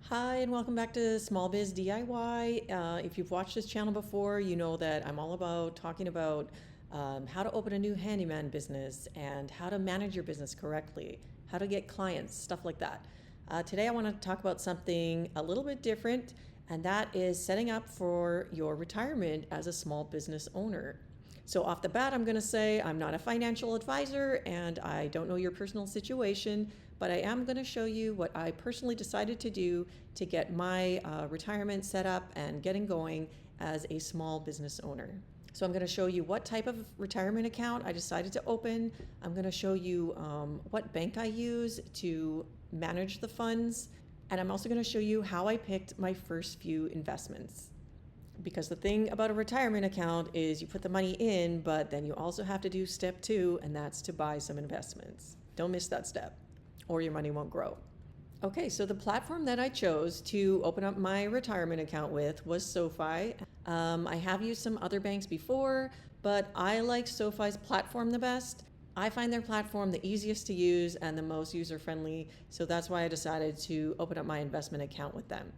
Hi, and welcome back to Small Biz DIY. If you've watched this channel before, you know that I'm all about talking about how to open a new handyman business and how to manage your business correctly, how to get clients, stuff like that. Today, I want to talk about something a little bit different, and that is setting up for your retirement as a small business owner. So, off the bat, I'm going to say I'm not a financial advisor and I don't know your personal situation, but I am going to show you what I personally decided to do to get my retirement set up and getting going as a small business owner. So I'm going to show you what type of retirement account I decided to open. I'm going to show you what bank I use to manage the funds. And I'm also going to show you how I picked my first few investments. Because the thing about a retirement account is you put the money in, but then you also have to do step 2, and that's to buy some investments. Don't miss that step, or your money won't grow. Okay, so the platform that I chose to open up my retirement account with was SoFi. I have used some other banks before, but I like SoFi's platform the best. I find their platform the easiest to use and the most user-friendly, so that's why I decided to open up my investment account with them.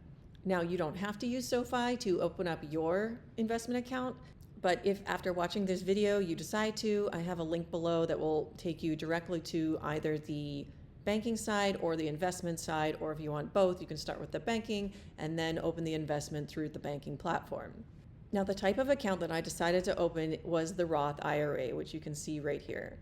Now, you don't have to use SoFi to open up your investment account, but if after watching this video you decide to, I have a link below that will take you directly to either the banking side or the investment side, or if you want both, you can start with the banking and then open the investment through the banking platform. Now, the type of account that I decided to open was the Roth IRA, which you can see right here.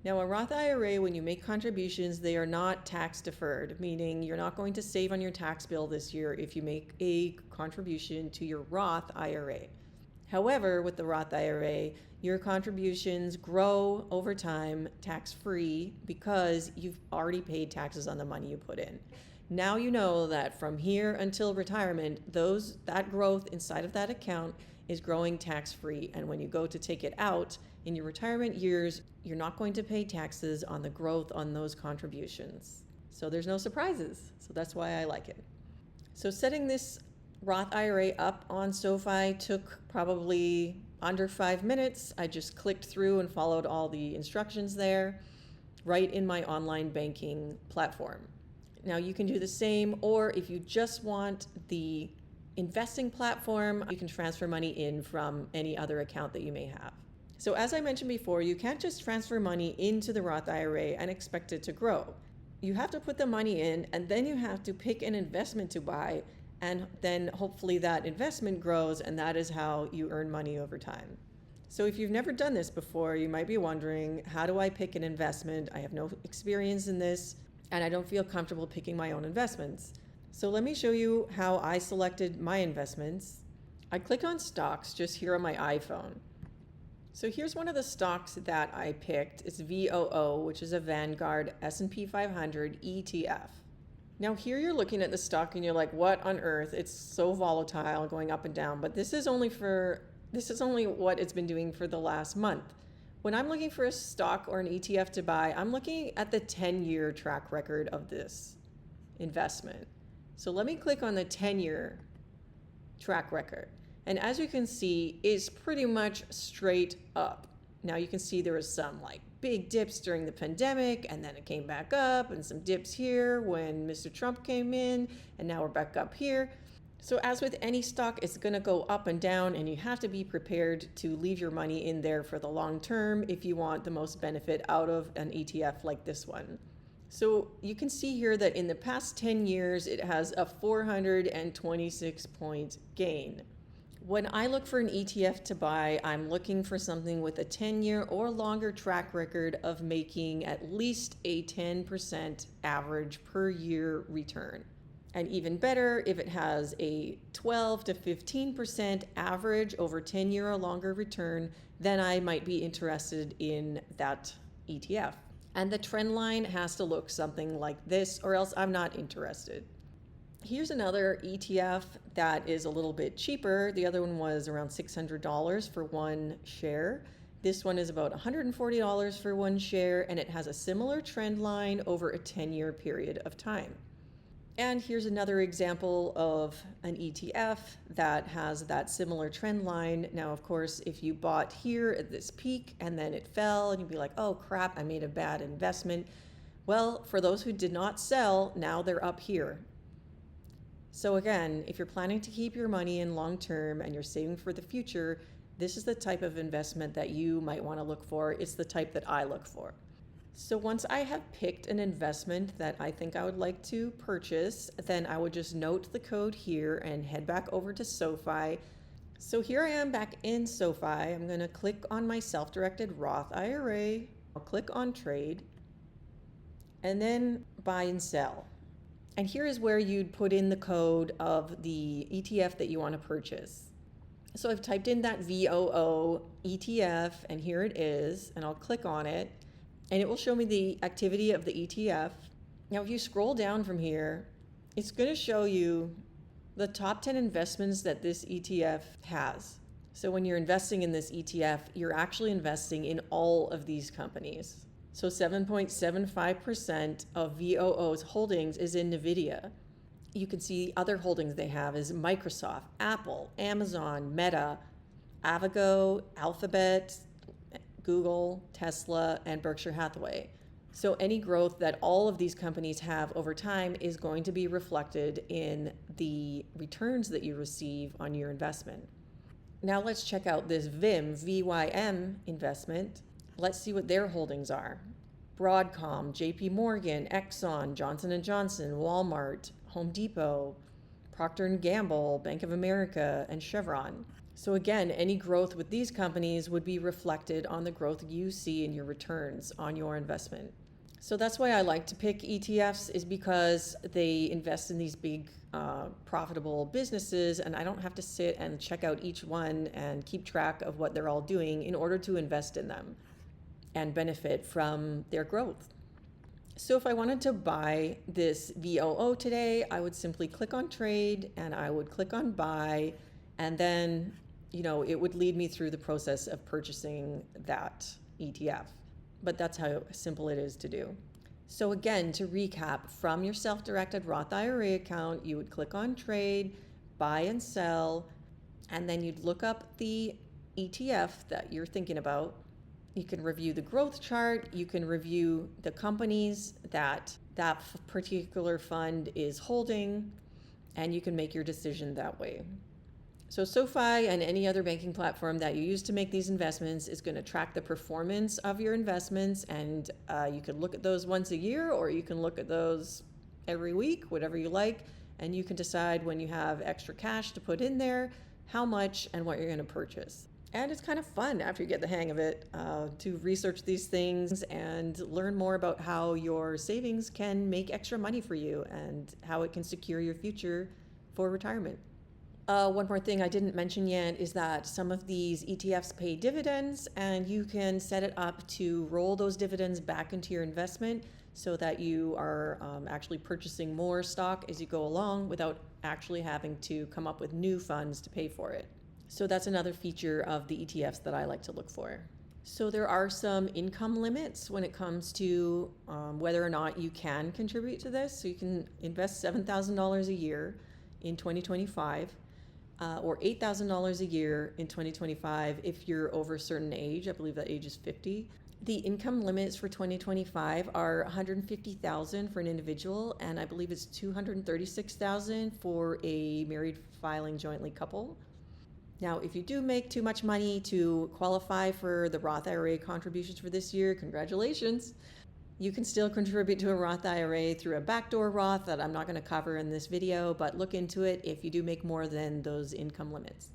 Now, a Roth IRA, when you make contributions, they are not tax deferred, meaning you're not going to save on your tax bill this year if you make a contribution to your Roth IRA. However, with the Roth IRA, your contributions grow over time tax-free because you've already paid taxes on the money you put in. Now you know that from here until retirement, that growth inside of that account is growing tax-free, and when you go to take it out in your retirement years, you're not going to pay taxes on the growth on those contributions. So there's no surprises. So that's why I like it. So setting this Roth IRA up on SoFi took probably under 5 minutes. I just clicked through and followed all the instructions there right in my online banking platform. Now you can do the same, or if you just want the investing platform, you can transfer money in from any other account that you may have. So as I mentioned before, you can't just transfer money into the Roth IRA and expect it to grow. You have to put the money in, and then you have to pick an investment to buy, and then hopefully that investment grows, and that is how you earn money over time. So if you've never done this before, you might be wondering, how do I pick an investment? I have no experience in this, and I don't feel comfortable picking my own investments. So let me show you how I selected my investments. I clicked on stocks just here on my iPhone. So here's one of the stocks that I picked. It's VOO, which is a Vanguard S&P 500 ETF. Now here you're looking at the stock and you're like, what on earth? It's so volatile, going up and down, but this is only what it's been doing for the last month. When I'm looking for a stock or an ETF to buy, I'm looking at the 10-year track record of this investment. So let me click on the 10-year track record. And as you can see, it's pretty much straight up. Now you can see there was some like big dips during the pandemic, and then it came back up, and some dips here when Mr. Trump came in, and now we're back up here. So as with any stock, it's going to go up and down, and you have to be prepared to leave your money in there for the long term if you want the most benefit out of an ETF like this one. So you can see here that in the past 10 years, it has a 426-point gain. When I look for an ETF to buy, I'm looking for something with a 10-year or longer track record of making at least a 10% average per year return. And even better, if it has a 12 to 15% average over 10-year or longer return, then I might be interested in that ETF. And the trend line has to look something like this, or else I'm not interested. Here's another ETF that is a little bit cheaper. The other one was around $600 for one share. This one is about $140 for one share, and it has a similar trend line over a 10-year period of time. And here's another example of an ETF that has that similar trend line. Now, of course, if you bought here at this peak and then it fell and you'd be like, oh crap, I made a bad investment. Well, for those who did not sell, now they're up here. So again, if you're planning to keep your money in long term and you're saving for the future, this is the type of investment that you might want to look for. It's the type that I look for. So once I have picked an investment that I think I would like to purchase, then I would just note the code here and head back over to SoFi. So here I am back in SoFi. I'm going to click on my self-directed Roth IRA. I'll click on trade and then buy and sell. And here is where you'd put in the code of the ETF that you want to purchase. So I've typed in that VOO ETF and here it is, and I'll click on it and it will show me the activity of the ETF. Now, if you scroll down from here, it's going to show you the top 10 investments that this ETF has. So when you're investing in this ETF, you're actually investing in all of these companies. So 7.75% of VOO's holdings is in NVIDIA. You can see other holdings they have is Microsoft, Apple, Amazon, Meta, Avago, Alphabet, Google, Tesla, and Berkshire Hathaway. So any growth that all of these companies have over time is going to be reflected in the returns that you receive on your investment. Now let's check out this VYM investment. Let's see what their holdings are. Broadcom, JP Morgan, Exxon, Johnson & Johnson, Walmart, Home Depot, Procter & Gamble, Bank of America, and Chevron. So again, any growth with these companies would be reflected on the growth you see in your returns on your investment. So that's why I like to pick ETFs, is because they invest in these big profitable businesses, and I don't have to sit and check out each one and keep track of what they're all doing in order to invest in them and benefit from their growth. So if I wanted to buy this VOO today, I would simply click on trade and I would click on buy, and then it would lead me through the process of purchasing that ETF. But that's how simple it is to do. So again, to recap, from your self-directed Roth IRA account, you would click on trade, buy and sell, and then you'd look up the ETF that you're thinking about. You can review the growth chart, you can review the companies that particular fund is holding, and you can make your decision that way. So SoFi and any other banking platform that you use to make these investments is going to track the performance of your investments, and you can look at those once a year, or you can look at those every week, whatever you like, and you can decide when you have extra cash to put in there, how much, and what you're going to purchase. And it's kind of fun after you get the hang of it to research these things and learn more about how your savings can make extra money for you and how it can secure your future for retirement. One more thing I didn't mention yet is that some of these ETFs pay dividends, and you can set it up to roll those dividends back into your investment so that you are actually purchasing more stock as you go along without actually having to come up with new funds to pay for it. So that's another feature of the ETFs that I like to look for. So there are some income limits when it comes to whether or not you can contribute to this. So you can invest $7,000 a year in 2025 or $8,000 a year in 2025 if you're over a certain age. I believe that age is 50. The income limits for 2025 are $150,000 for an individual, and I believe it's $236,000 for a married filing jointly couple. Now, if you do make too much money to qualify for the Roth IRA contributions for this year, congratulations. You can still contribute to a Roth IRA through a backdoor Roth that I'm not going to cover in this video, but look into it if you do make more than those income limits.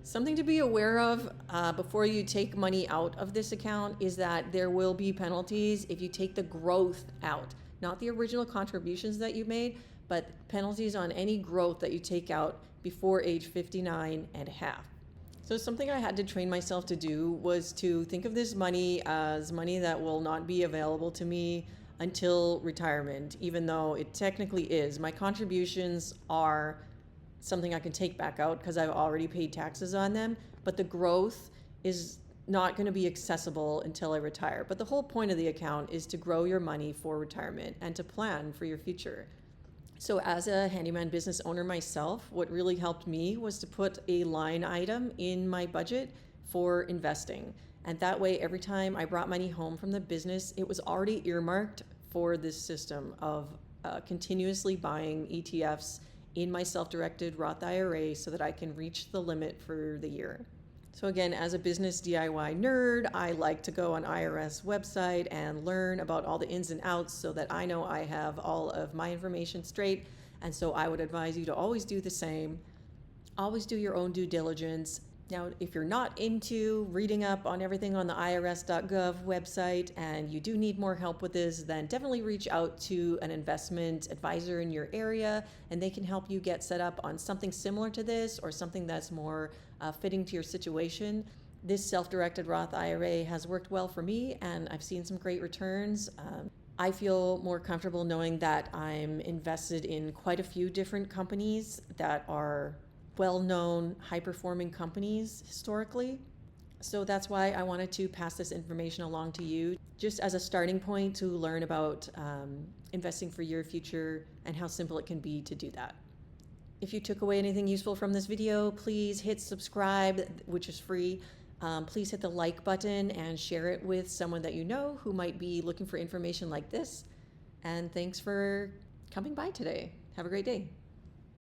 Something to be aware of before you take money out of this account is that there will be penalties if you take the growth out, not the original contributions that you made, but penalties on any growth that you take out before age 59 and a half. So something I had to train myself to do was to think of this money as money that will not be available to me until retirement, even though it technically is. My contributions are something I can take back out because I've already paid taxes on them, but the growth is not going to be accessible until I retire. But the whole point of the account is to grow your money for retirement and to plan for your future. So as a handyman business owner myself, what really helped me was to put a line item in my budget for investing. And that way, every time I brought money home from the business, it was already earmarked for this system of continuously buying ETFs in my self-directed Roth IRA so that I can reach the limit for the year. So again, as a business DIY nerd, I like to go on IRS website and learn about all the ins and outs so that I know I have all of my information straight. And so I would advise you to always do the same. Always do your own due diligence. Now, if you're not into reading up on everything on the irs.gov website and you do need more help with this, then definitely reach out to an investment advisor in your area and they can help you get set up on something similar to this or something that's more fitting to your situation. This self-directed Roth IRA has worked well for me and I've seen some great returns. I feel more comfortable knowing that I'm invested in quite a few different companies that are well-known, high-performing companies historically. So that's why I wanted to pass this information along to you, just as a starting point to learn about investing for your future and how simple it can be to do that. If you took away anything useful from this video, please hit subscribe, which is free. Please hit the like button and share it with someone that you know who might be looking for information like this. And thanks for coming by today. Have a great day.